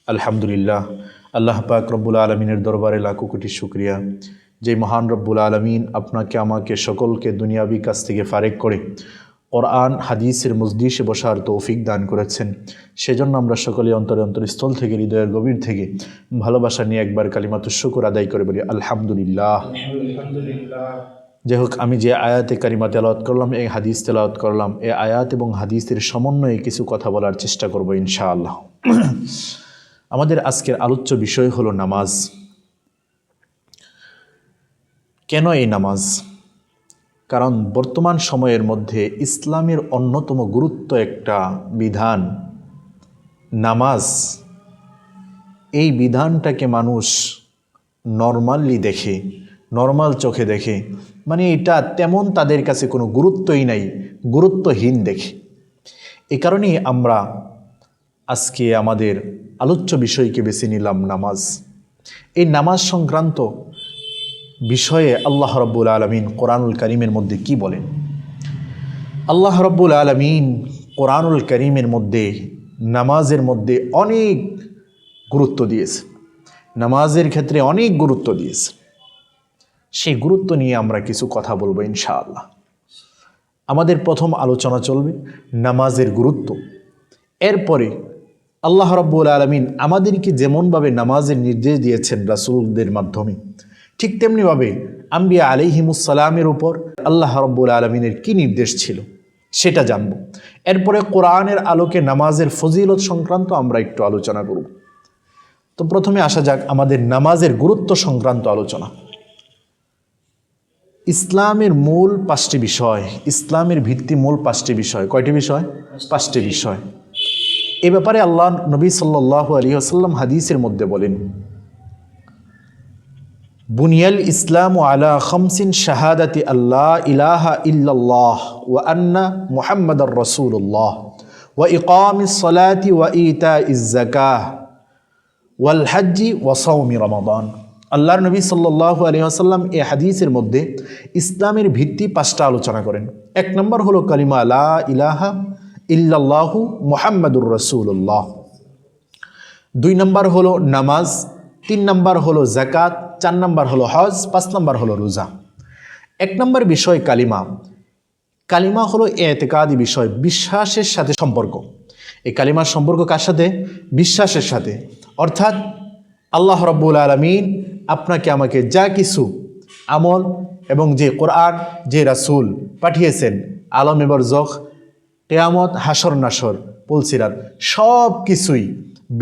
আলহামদুলিল্লাহ, আল্লাহ পাক রব্বুল আলমিনের দরবারে লাখো কোটি শুকরিয়া যে মহান রব্বুল আলমিন আপনাকে আমাকে সকলকে দুনিয়াবি কাছ থেকে ফারেক করে কোরআন হাদিসের মজলিসে বসার তৌফিক দান করেছেন। সেজন্য আমরা সকলে অন্তরস্থল থেকে, হৃদয়ের গভীর থেকে ভালোবাসা নিয়ে একবার কালিমাতুশ শুকর আদায় করে বলি আলহামদুলিল্লাহ। যাই হোক, আমি যে আয়াতে কারিমা তেলাওয়াত করলাম, এই হাদিস তেলাওয়াত করলাম, এই আয়াত এবং হাদিসের সমন্বয়ে কিছু কথা বলার চেষ্টা করব ইনশাআল্লাহ। আমাদের আজকের আলোচ্য বিষয় হলো নামাজ। কেন এই নামাজ? কারণ বর্তমান সময়ের মধ্যে ইসলামের অন্যতম গুরুত্ব একটা বিধান নামাজ। এই বিধানটাকে মানুষ নর্মালি দেখে, নর্মাল চোখে দেখে, মানে এটা তেমন তাদের কাছে কোনো গুরুত্বই নাই, গুরুত্বহীন দেখে। এ কারণেই আমরা আজকে আমাদের আলোচ্য বিষয়কে বেছে নিলাম নামাজ। এই নামাজ সংক্রান্ত বিষয়ে আল্লাহ রাব্বুল আলামিন কোরআনুল কারীমের মধ্যে কি বলেন? আল্লাহ রাব্বুল আলামিন কোরআনুল কারীমের মধ্যে নামাজের মধ্যে অনেক গুরুত্ব দিয়েছে, নামাজের ক্ষেত্রে অনেক গুরুত্ব দিয়েছে। সেই গুরুত্ব নিয়ে আমরা কিছু কথা বলবো ইনশাআল্লাহ। আমাদের প্রথম আলোচনা চলবে নামাজের গুরুত্ব। এরপরে আল্লাহ রাব্বুল আলামিন আমাদেরকে যেমনভাবে নামাজের নির্দেশ দিয়েছেন রাসূলদের মাধ্যমে, ঠিক তেমনিভাবে আম্বিয়া আলাইহিমুসসালামের উপর আল্লাহ রাব্বুল আলামিনের কি নির্দেশ ছিল সেটা জানব। এরপরে কোরআনের আলোকে নামাজের ফজিলত সংক্রান্ত আমরা একটু আলোচনা করব। তো প্রথমে আসা যাক আমাদের নামাজের গুরুত্ব সংক্রান্ত আলোচনা। ইসলামের মূল 5টি বিষয়, ইসলামের ভিত্তি মূল 5টি বিষয়। কয়টি বিষয়? 5টি বিষয়। এ ব্যাপারে আল্লাহ নবী সাল্লাল্লাহু আলাইহি ওয়াসাল্লাম হাদিসের মধ্যে বলেন, বুনিয়াল ইসলামু আলা খামসিন শাহাদাতি আল্লাহ ইলাহা ইল্লাল্লাহ ওয়া আন্না মুহাম্মাদার রাসূলুল্লাহ ওয়া ইকামিস সালাতি ওয়া ইতাইজ যাকাহ ওয়াল হজ্জি ওয়া সাওমি রমাদান। আল্লাহর নবী সাল্লাল্লাহু আলাইহি ওয়াসাল্লাম এই হাদিসের মধ্যে ইসলামের ভিত্তি 5টা আলোচনা করেন। 1 নম্বর হলো কালিমা লা ইলাহা ইল্লাল্লাহু মুহাম্মাদুর রাসূলুল্লাহ। 2 নম্বর হলো নামাজ, 3 নম্বর হলো যাকাত, 4 নম্বর হলো হজ, 5 নম্বর হলো রোজা। 1 নম্বর বিষয় কালিমা। কালিমা হলো ইতিকাদি বিষয়, বিশ্বাসের সাথে সম্পর্ক। এই কালিমার সম্পর্ক কার সাথে? বিশ্বাসের সাথে। অর্থাৎ আল্লাহ রাব্বুল আলামিন আপনাকে আমাকে যা কিছু আমল এবং যে কোরআন, যে রাসূল পাঠিয়েছেন, আলমে বরজখ, কিয়ামত, হাসর নাসর, পুলসিরাত, সব কিছুই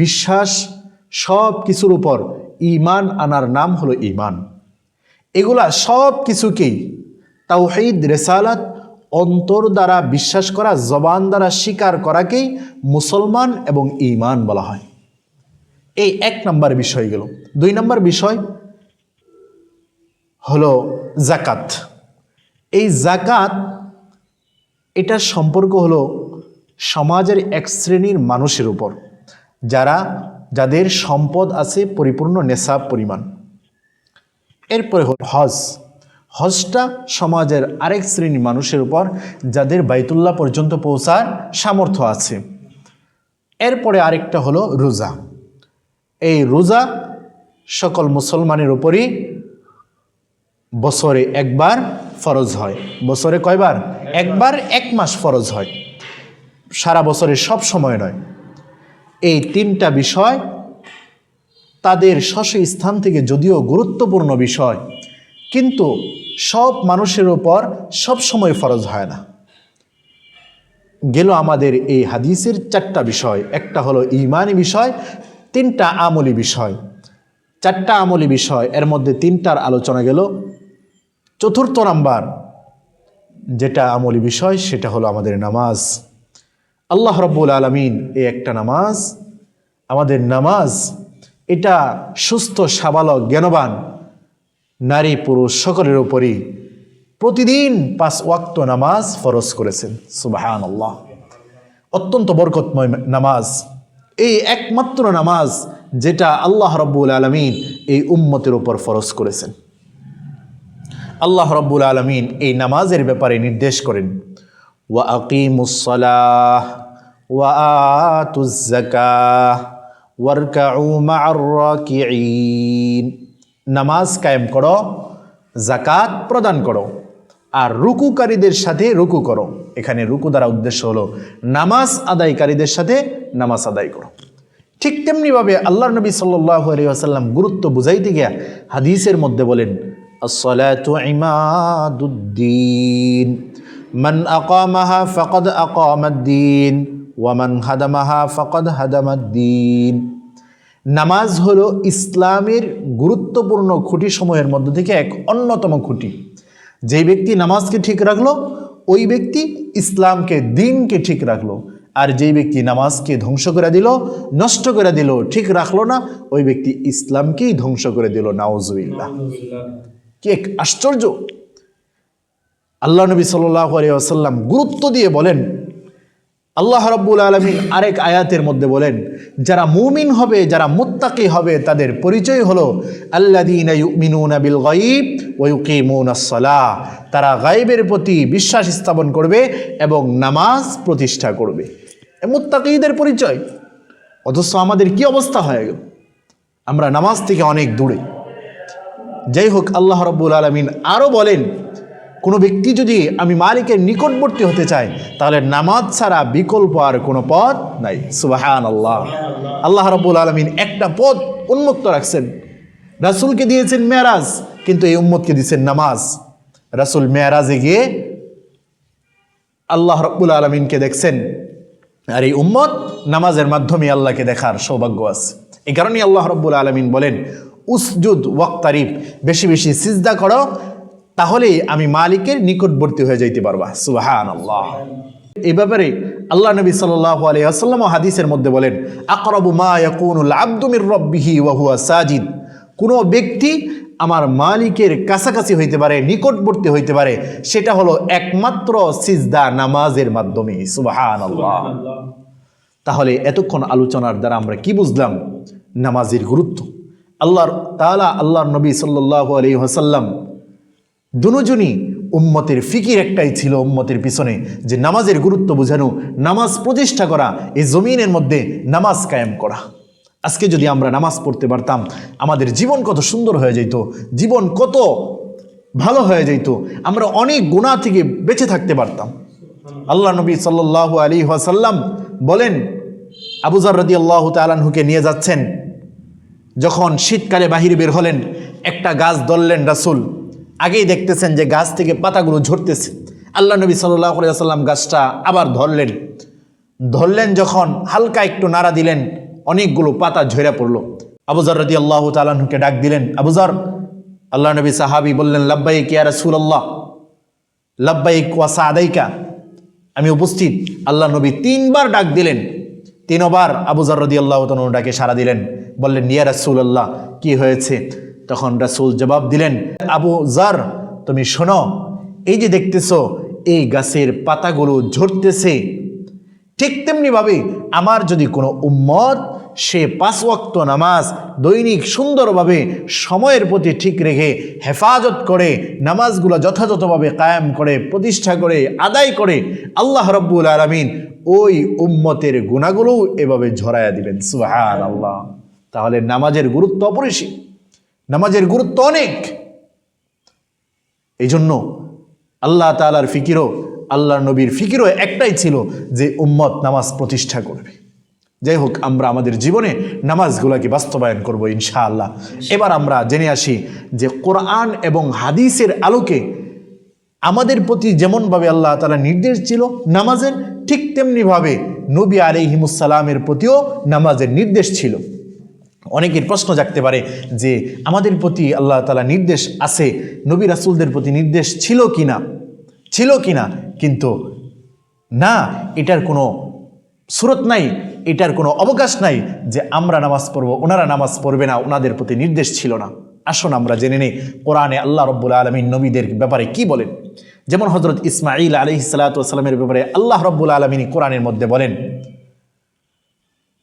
বিশ্বাস, সব কিছুর উপর ঈমান আনার নাম হলো ঈমান। এগুলা সব কিছুকেই তাওহীদ, রিসালাত, অন্তর দ্বারা বিশ্বাস করা, জবান দ্বারা স্বীকার করাকেই মুসলমান এবং ঈমান বলা হয়। এই 1 নম্বর বিষয় গেল। 2 নম্বর বিষয় হলো যাকাত। এই যাকাত, এটার সম্পর্ক হলো সমাজের এক শ্রেণীর মানুষের উপর, যাদের সম্পদ আছে পরিপূর্ণ নেশাব পরিমাণ। এরপরে হলো হজ। হজটা সমাজের আরেক শ্রেণীর মানুষের উপর, যাদের বাইতুল্লাহ পর্যন্ত পৌঁছার সামর্থ্য আছে। এরপরে আরেকটা হলো রোজা। এই রোজা সকল মুসলমানের উপরই বছরে একবার ফরজ হয়। বছরে কয়বার? একবার, 1 মাস ফরজ হয়, সারা বছরে সব সময় নয়। এই 3টা বিষয় তাদের স্ব স্থান থেকে যদিও গুরুত্বপূর্ণ বিষয়, কিন্তু সব মানুষের উপর সব সময় ফরজ হয় না। গেল আমাদের এই হাদিসের 4টা বিষয়। একটা হলো ঈমানি বিষয়, 3টা আমলি বিষয়। 4টা আমলি বিষয়, এর মধ্যে 3টার আলোচনা গেল। 4র্থ নাম্বার যেটা আমলি বিষয় সেটা হলো আমাদের নামাজ। আল্লাহ রাব্বুল আলামিন এই একটা নামাজ, আমাদের নামাজ, এটা সুস্থ সাবালক জ্ঞানবান নারী পুরুষ সকলের উপরই প্রতিদিন 5 ওয়াক্ত নামাজ ফরজ করেছেন। সুবহানাল্লাহ, অত্যন্ত বরকতময় নামাজ। এই একমাত্র নামাজ যেটা আল্লাহ রাব্বুল আলামিন এই উম্মতের উপর ফরজ করেছেন। আল্লাহ রাব্বুল আলামিন এই নামাজের ব্যাপারে নির্দেশ করেন, ওয়া আকিমুস সালাহ ওয়া আতুজ যাকাহ ওয়ারকাউ মা'আর রাকিঈন, নামাজ কায়েম করো, যাকাত প্রদান করো, আর রুকুকারীদের সাথে রুকু করো। এখানে রুকু দ্বারা উদ্দেশ্য হলো নামাজ আদায়কারীদের সাথে নামাজ আদায় করো। ঠিক তেমনিভাবে আল্লাহর নবী সাল্লাল্লাহু আলাইহি ওয়াসাল্লাম গুরুত্ব বুঝাইতে গিয়া হাদিসের মধ্যে বলেন, আসসালাতু ইমাদুদ্দিন, মান আকামাহা ফাকাদ আকামাদ্দিন ওয়া মান হাদামাহা ফাকাদ হাদামাদ্দিন। নামাজ হলো ইসলামের গুরুত্বপূর্ণ খুঁটিসমূহের মধ্যে থেকে এক অন্যতম খুঁটি। যেই ব্যক্তি নামাজকে ঠিক রাখলো ওই ব্যক্তি ইসলামকে, দিনকে ঠিক রাখলো। আর যেই ব্যক্তি নামাজকে ধ্বংস করে দিল, নষ্ট করে দিল, ঠিক রাখলো না, ওই ব্যক্তি ইসলামকেই ধ্বংস করে দিল। নাউজুবিল্লাহ। কি এক আশ্চর্য! আল্লাহ নবী সাল্লাল্লাহু আলাইহি ওয়াসাল্লাম গুরুত্ব দিয়ে বলেন, আল্লাহ রাব্বুল আলামিন আরেক আয়াতের মধ্যে বলেন, যারা মুমিন হবে, যারা মুত্তাকি হবে, তাদের পরিচয় হলো আল্লাযীনা ইউমিনুনা বিল গায়ব ওয়া ইউকিমুনাস সালাহ। তারা গায়বের প্রতি বিশ্বাস স্থাপন করবে এবং নামাজ প্রতিষ্ঠা করবে। মুত্তাকিদের পরিচয়। অথচ আমাদের কি অবস্থা হয়ে গেল? আমরা নামাজ থেকে অনেক দূরে। যাই হোক, আল্লাহ রাব্বুল আলামিন আরও বলেন, কোনো ব্যক্তি যদি আমি মালিকের নিকটবর্তী হতে চায় তাহলে নামাজ ছাড়া বিকল্প আর কোনো পথ নাই। সুবহানাল্লাহ। আল্লাহ রাব্বুল আলামিন একটা পথ উন্মুক্ত রাখছেন। রাসূলকে দিয়েছেন মেরাজ, কিন্তু এই উম্মতকে দিয়েছেন নামাজ। রাসূল মেরাজে গিয়ে আল্লাহ রাব্বুল আলামিনকে দেখছেন, আর এই উম্মত নামাজের মাধ্যমে আল্লাহকে দেখার সৌভাগ্য আছে। এই কারণেই আল্লাহ রাব্বুল আলামিন বলেন, উসজুদ ওয়াক্তারিব, বেশি বেশি সিজদা করো, তাহলেই আমি মালিকের নিকটবর্তী হয়ে যাইতে পারবা। সুবহানাল্লাহ। এই ব্যাপারে আল্লাহ নবী সাল্লাল্লাহু আলাইহি ওয়াসাল্লাম হাদিসের মধ্যে বলেন, আকরাবু মা ইয়াকুনুল আবদু মির রাব্বিহি ওয়া হুয়া সাজিদ। কোনো ব্যক্তি আমার মালিকের কাছাকাছি হইতে পারে, নিকটবর্তী হইতে পারে, সেটা হলো একমাত্র সিজদা, নামাজের মাধ্যমে। সুবহানাল্লাহ। তাহলে এতক্ষণ আলোচনার দ্বারা আমরা কি বুঝলাম? নামাজের গুরুত্ব। আল্লাহর তাআলা, আল্লাহর নবী সাল্লাল্লাহু আলাইহি ওয়াসাল্লাম দুজনই উম্মতের ফিকির একটাই ছিল উম্মতের পিছনে, যে নামাজের গুরুত্ব বোঝানো, নামাজ প্রতিষ্ঠা করা, এই জমিনের মধ্যে নামাজ কায়েম করা। আজকে যদি আমরা নামাজ পড়তে পারতাম, আমাদের জীবন কত সুন্দর হয়ে যেত, জীবন কত ভালো হয়ে যেত, আমরা অনেক গুনাহ থেকে বেঁচে থাকতে পারতাম। আল্লাহ নবী সাল্লাল্লাহু আলাইহি ওয়াসাল্লাম বলেন, আবু যর রাদিয়াল্লাহু তাআলা আনহুকে নিয়ে যাচ্ছেন, যখন শীতকালে বাহিরে বের হলেন, একটা গাছ ধরলেন রাসূল। আগেই দেখতেছেন যে গাছ থেকে পাতাগুলো ঝরতেছে। আল্লাহ নবী সাল্লাল্লাহু আলাইহি ওয়াসাল্লাম গাছটা আবার ধরলেন, যখন হালকা একটু নাড়া দিলেন, অনেকগুলো পাতা ঝরে পড়লো। আবু যর রাদিয়াল্লাহু তাআলা আনহুকে ডাক দিলেন, আবু যর। আল্লাহ নবী সাহাবী বললেন, লাব্বাইক ইয়া রাসূলুল্লাহ, লাব্বাইক ওয়া সাদাইকা, আমি উপস্থিত। আল্লাহ নবী 3 বার ডাক দিলেন। 3 বার আবু যর রাদিয়াল্লাহু তাআলা ডাকে সাড়া দিলেন, বললেন, ইয়া রাসূলুল্লাহ, কি হয়েছে? তখন রাসূল জবাব দিলেন, আবু যর, তুমি শোনো, এই যে দেখতেছো এই গাছের পাতাগুলো ঝরতেছে, ঠিক তেমনিভাবে আমার যদি কোনো উম্মত সে 5 ওয়াক্ত নামাজ দৈনিক সুন্দরভাবে সময়ের প্রতি ঠিক রেখে হেফাজত করে, নামাজগুলো যথাযথভাবে কায়েম করে, প্রতিষ্ঠা করে, আদায় করে, আল্লাহ রাব্বুল আলামিন ওই উম্মতের গুনাহগুলো এভাবে ঝরাইয়া দিবেন। সুবহানাল্লাহ। তাহলে নামাজের গুরুত্ব অপরিসীম, নামাজের গুরুত্ব অনেক। এই জন্য আল্লাহ তাআলার ফিকিরও, আল্লাহর নবীর ফিকিরও একটাই ছিল যে উম্মত নামাজ প্রতিষ্ঠা করবে। যাই হোক, আমরা আমাদের জীবনে নামাজগুলোকে বাস্তবায়ন করব ইনশাআল্লাহ। এবার আমরা জেনে আসি যে কোরআন এবং হাদিসের আলোকে আমাদের প্রতি যেমনভাবে আল্লাহ তাআলা নির্দেশ ছিল নামাজের, ঠিক তেমনিভাবে নবী আলাইহিমুস সালামের প্রতিও নামাজের নির্দেশ ছিল। অনেকের প্রশ্ন জাগতে পারে যে আমাদের প্রতি আল্লাহ তাআলা নির্দেশ আছে, নবী রাসূলদের প্রতি নির্দেশ ছিল কিনা, কিন্তু না, এটার কোনো সুরত নাই, এটার কোনো অবকাশ নাই যে আমরা নামাজ পড়ব, ওনারা নামাজ পড়বে না, ওনাদের প্রতি নির্দেশ ছিল না। আসুন আমরা জেনে নেই কোরআনে আল্লাহ রাব্বুল আলামিন নবীদের ব্যাপারে কি বলেন। যেমন হযরত ইসমাঈল আলাইহিস সালাতু ওয়াস সালামের ব্যাপারে আল্লাহ রাব্বুল আলামিন কোরআনের মধ্যে বলেন,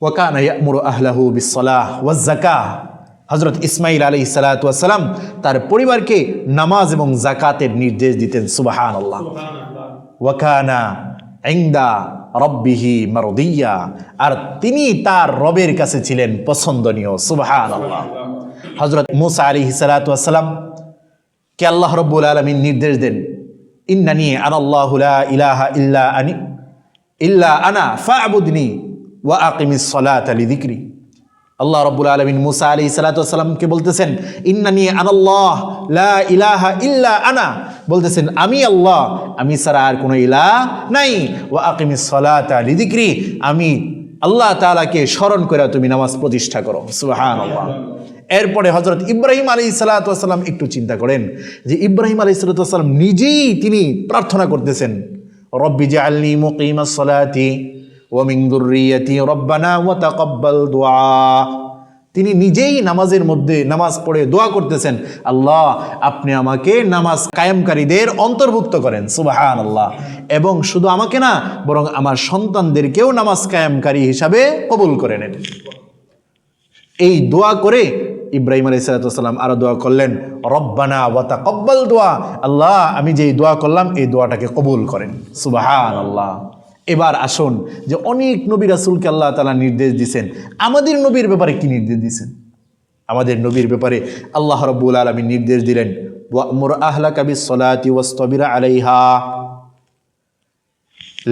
ওয়া কানা ইয়া'মুরু আহলাহু বিস-সালাহ ওয়াজ-যাকাহ। হযরত ইসমাঈল আলাইহিস সালাতু ওয়াস সালাম তার পরিবারকে নামাজ এবং যাকাতের নির্দেশ দিতেন। সুবহানাল্লাহ। ওয়া কানা ইনদা রব্বিহি মারদিয়া, আর তিনি তার রবের কাছে ছিলেন পছন্দনীয়। সুবহানাল্লাহ। হযরত মূসা আলাইহিস সালাতু ওয়াস সালাম কে আল্লাহ রাব্বুল আলামিন নির্দেশ দেন, ইন্নানি আনাল্লাহু লা ইলাহা ইল্লা আনা ফা'বুদনি ওয়া আকিমিস সালাতা লিযিকরি। আল্লাহ রাব্বুল আলামিন মূসা আলাইহিস সালাতু ওয়াস সালামকে বলতেছেন, ইন্নানি আনাল্লাহ লা ইলাহা ইল্লা আনা, বলতেছেন আমি আল্লাহ, আমি ছাড়া আর কোনো ইলাহ নাই। ওয়া আকিমিস সালাতা লিযিকরি, আমি আল্লাহ তাআলাকে স্মরণ করে তুমি নামাজ প্রতিষ্ঠা করো। সুবহানাল্লাহ। এরপরে হযরত ইব্রাহিম আলাইহিস সালাতু ওয়াস সালাম, একটু চিন্তা করেন যে ইব্রাহিম আলাইহিস সালাতু ওয়াস সালাম নিজেই তিনি প্রার্থনা করতেছেন, রব্বি জাআলনি মুকিমাস সালাতি ওয়া মিন যুররিয়াতি রব্বানা ওয়া তাকাব্বাল দুআ। তিনি নিজেই নামাজের মধ্যে নামাজ পড়ে দোয়া করতেছেন, আল্লাহ আপনি আমাকে নামাজ কায়েমকারীদের অন্তর্ভুক্ত করেন। সুবহানাল্লাহ। এবং শুধু আমাকে না, বরং আমার সন্তানদেরকেও নামাজ কায়েমকারী হিসাবে কবুল করে নেন। এই দোয়া করে ইব্রাহিম আলাইহিস সালাতু ওয়াস সালাম আরো দোয়া করলেন, রব্বানা ওয়া তাকাব্বাল দুআ, আল্লাহ আমি যেই দোয়া করলাম এই দোয়াটাকে কবুল করেন। সুবহানাল্লাহ। এবার আসুন যে অনেক নবী রাসূলকে আল্লাহ তাআলা নির্দেশ দিয়েছেন, আমাদের নবীর ব্যাপারে কি নির্দেশ দিয়েছেন? আমাদের নবীর ব্যাপারে আল্লাহ রাব্বুল আলামিন নির্দেশ দিলেন, ওয়া'মুর আহলাকা বিস-সালাতি ওয়াসতাবির আলাইহা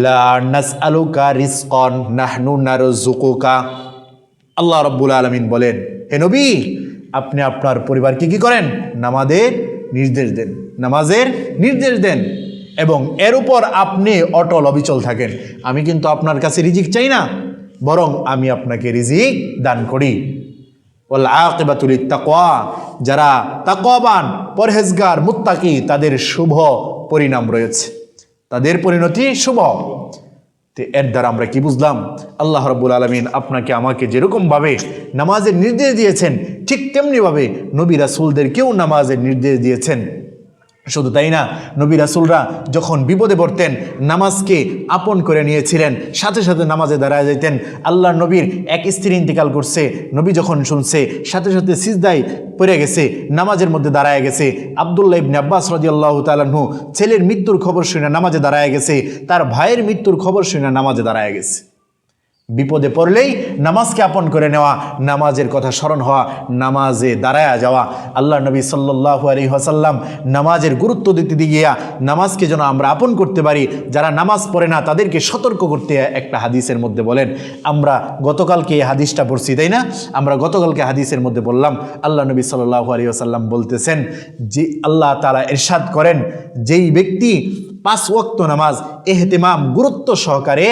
লা নাসআলুকা রিজকান নাহনু নারযুকুকা। আল্লাহ রাব্বুল আলামিন বলেন, হে নবী আপনি আপনার পরিবারকে কি করেন? নামাজের নির্দেশ দেন, নামাজের নির্দেশ দেন এবং এর উপর আপনি অটল অবিচল থাকেন। আমি কিন্তু আপনার কাছে রিজিক চাই না, বরং আমি আপনাকে রিজিক দান করি। ওয়াল আকিবাতু লিত-তাকওয়া, যারা তাকওয়াবান পরহেজগার মুত্তাকি তাদের শুভ পরিণাম রয়েছে, তাদের পরিণতি শুভ। তো এর দ্বারা আমরা কি বুঝলাম? আল্লাহ রাব্বুল আলামিন আপনাকে আমাকে যেরকমভাবে নামাজের নির্দেশ দিয়েছেন, ঠিক তেমনিভাবে নবী রাসূলদেরকেও নামাজের নির্দেশ দিয়েছেন। শুধু তাই না, নবী রাসূলরা যখন বিপদে পড়তেন নামাজকে আপন করে নিয়েছিলেন, সাথে সাথে নামাজে দাঁড়ায় যেতেন। আল্লাহ নবীর এক স্ত্রী ইন্তিকাল করছে, নবী যখন শুনছে সাথে সাথে সিজদায় পড়ে গেছে, নামাজের মধ্যে দাঁড়ায় গেছে। আব্দুল্লাহ ইবনে আব্বাস রাদিয়াল্লাহু তাআলা আনহু ছেলের মৃত্যুর খবর শুনে নামাজে দাঁড়ায় গেছে, তার ভাইয়ের মৃত্যুর খবর শুনে নামাজে দাঁড়ায় গেছে। বিপদে পড়লেই নামাজকে আপন করে নেওয়া, নামাজের কথা স্মরণ হওয়া, নামাজে দাঁড়ায়া যাওয়া। আল্লাহ নবী সাল্লাল্লাহু আলাইহি ওয়াসাল্লাম নামাজের গুরুত্ব দিতে গিয়া নামাজকে যেন আমরা আপন করতে পারি, যারা নামাজ পড়ে না তাদেরকে সতর্ক করতে একটা হাদিসের মধ্যে বলেন। আমরা গতকালকে এই হাদিসটা পড়ছি, তাই না? আমরা গতকালকে হাদিসের মধ্যে বললাম, আল্লাহ নবী সাল্লাল্লাহু আলাইহি ওয়াসাল্লাম বলতেছেন যে আল্লাহ তাআলা ইরশাদ করেন, যেই ব্যক্তি 5 ওয়াক্ত নামাজ ইহতিমাম গুরুত্ব সহকারে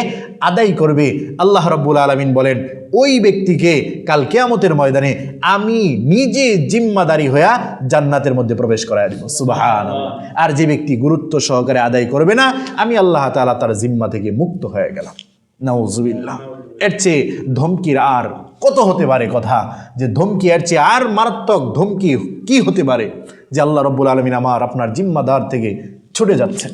আদায় করবে, আল্লাহ রাব্বুল আলামিন বলেন ওই ব্যক্তিকে কাল কিয়ামতের ময়দানে আমি নিজে জিম্মাদারি হইয়া জান্নাতের মধ্যে প্রবেশ করায় দিব। সুবহানাল্লাহ। আর যে ব্যক্তি গুরুত্ব সহকারে আদায় করবে না, আমি আল্লাহ তাআলা তার জিম্মা থেকে মুক্ত হয়ে গেলাম। নাউজুবিল্লাহ। এর চেয়ে ধমকির আর কত হতে পারে কথা, যে ধমকি এর চেয়ে আর মারাত্মক ধমকি কি হতে পারে, যে আল্লাহ রাব্বুল আলামিন আমার আপনার জিম্মাদার থেকে ছুটে যাচ্ছেন।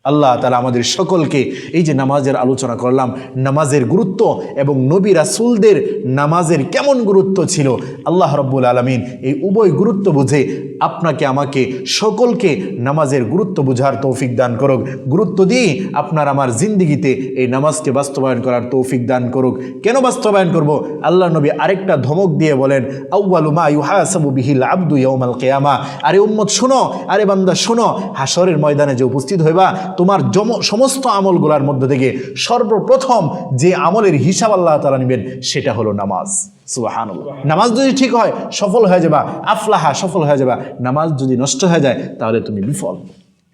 আল্লাহ তাআলা আমাদের সকলকে এই যে নামাজের আলোচনা করলাম, নামাজের গুরুত্ব এবং নবী রাসূলদের নামাজের কেমন গুরুত্ব ছিল, আল্লাহ রাব্বুল আলামিন এই উভয় গুরুত্ব বুঝে আপনাকে আমাকে সকলকে নামাজের গুরুত্ব বুঝার তৌফিক দান করুক। গুরুত্ব দিয়ে আপনার আমার জিন্দিগিতে এই নামাজকে বাস্তবায়ন করার তৌফিক দান করুক। কেন বাস্তবায়ন করব? আল্লাহ নবী আরেকটা ধমক দিয়ে বলেন, আউয়ালু মা ইউহাসাবু বিহিল আবদু ইয়াউমাল কিয়ামা। আরে উম্মত শোনো, আরে বান্দা শোনো, হাসরের ময়দানে যে উপস্থিত হইবা, তোমার সমস্ত আমলগুলোর মধ্যে থেকে সর্বপ্রথম যে আমলের হিসাব আল্লাহ তাআলা নেবেন সেটা হলো নামাজ। সুবহানাল্লাহ। নামাজ যদি ঠিক হয় সফল হয়ে যাবা, আফলাহা সফল হয়ে যাবা। নামাজ যদি নষ্ট হয়ে যায় তাহলে তুমি বিফল।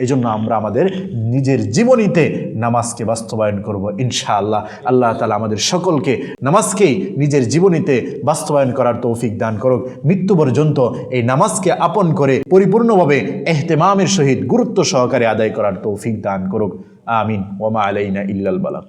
এই জন্য আমরা আমাদের নিজের জীবনীতে নামাজকে বাস্তবায়ন করব ইনশাআল্লাহ। আল্লাহ তাআলা আমাদের সকলকে নামাজকেই নিজের জীবনীতে বাস্তবায়ন করার তৌফিক দান করুক। মৃত্যু পর্যন্ত এই নামাজকে আপন করে পরিপূর্ণভাবে ইহতিমামের সহিত গুরুত্ব সহকারে আদায় করার তৌফিক দান করুক। আমিন। ওয়া মা আলাইনা ইল্লাল বালাগ।